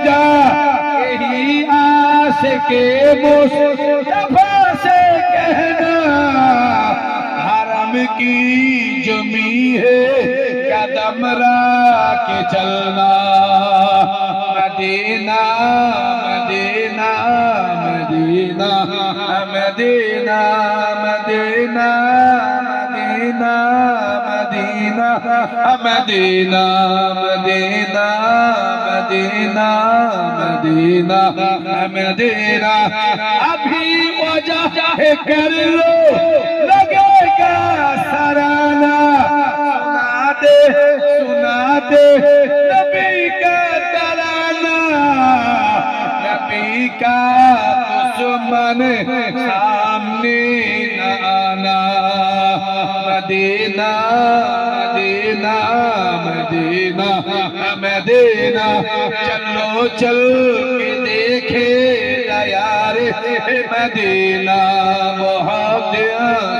जा यही आशिके मुस्तफा से कहना, हरम की जमी है कदम रख के चलना। मदीना मदीना मदीना मदीना मदीना मदीना मदीना मदीना मदीना मदीना मदीना मदीना। अभी वजह कर लो लगेगा सराना, सुना दे नबी का तराना। नबी का दुश्मन सामने न आना। मदीना मदीना मदीना मदीना। चलो चल के देखे यार मदीना, बहुत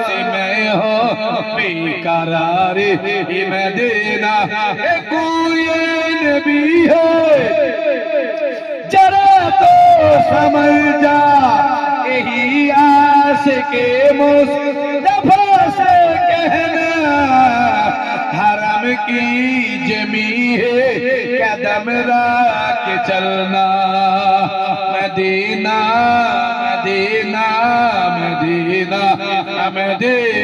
से मैं हो बेकरार मदीना। कोई नबी है जरा तो समझ जा यही आशिके मुस्तफा से कहना, हरम की जमी है कदम रख के चलना। मदीना मदीना मदीना मदीना।